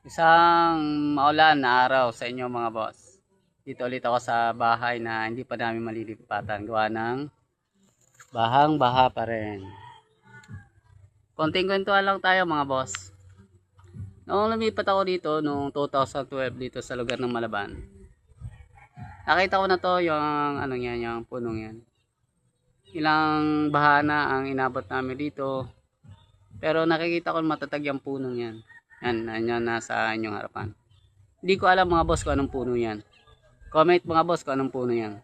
Isang maulan na araw sa inyo mga boss. Dito ulit ako sa bahay na hindi pa namin malilipatan. Gawa ng bahang-baha pa rin. Konting kwentuhan lang tayo mga boss. Noong lumipat ako dito noong 2012 dito sa lugar ng Malaban. Nakita ko na to yung yung punong yan. Ilang bahana ang inabot namin dito. Pero nakikita ko matatag yung punong yan. Yan nasa inyong harapan. Hindi ko alam mga boss kung anong puno yan. Comment mga boss kung anong puno yan.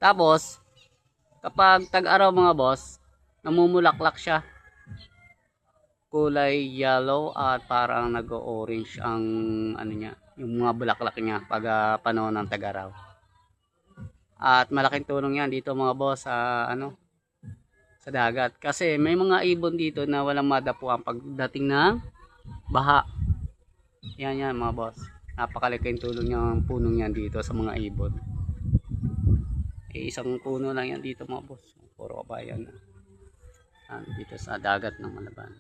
Tapos, kapag tag-araw mga boss, namumulaklak siya. Kulay yellow at parang nag-orange ang yung mga bulaklak niya pag panahon ng tag-araw. At malaking tulong yan dito mga boss sa sa dagat. Kasi may mga ibon dito na walang madapuan pagdating ng baha. Yan mga boss. Napakalaking tulong yung punong yan dito sa mga ibon. Isang puno lang yan dito mga boss. Puro kabayan na. Dito sa dagat ng Malaban.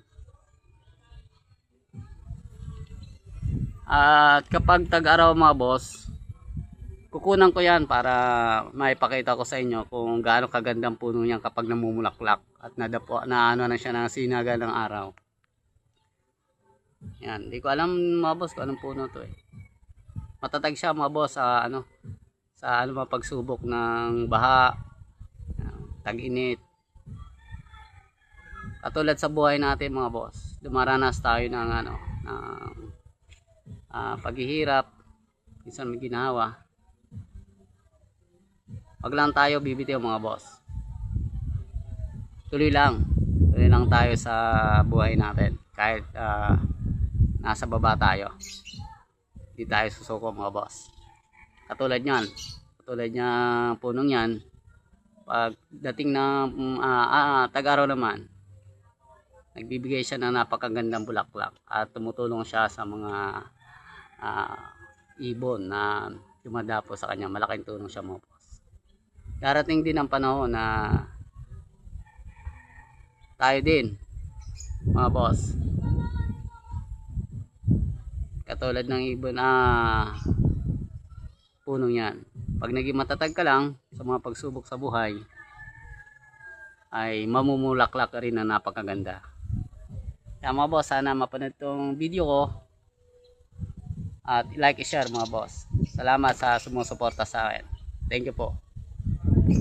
At kapag tag-araw mga boss, kukunan ko yan para maipakita ko sa inyo kung gaano kagandang puno niyan kapag namumulaklak at nadapo na na siya ng sinaga ng araw. Yan, hindi ko alam mga boss kung anong puno to eh. Matatag siya mga boss sa sa pagsubok ng baha, tag-init. Katulad sa buhay natin mga boss, dumaranas tayo ng paghihirap, minsan may ginawa. Wag lang tayo bibitiw mga boss. Tuloy lang tayo sa buhay natin kahit nasa baba tayo. Hindi tayo susuko mga boss. Katulad niyan punong yan, pag dating na tag-araw naman, nagbibigay siya ng napakagandang bulaklak at tumutulong siya sa mga ibon na dumadapo sa kanya. Malaking tulong siya mga boss. Darating din ang panahon na tayo din mga boss, katulad ng ibon punong yan, pag naging matatag ka lang sa mga pagsubok sa buhay, ay mamumulaklak ka rin na napakaganda. Kaya mga boss, sana mapanood tong video ko at like i-share mga boss. Salamat sa sumusuporta sa akin. Thank you po.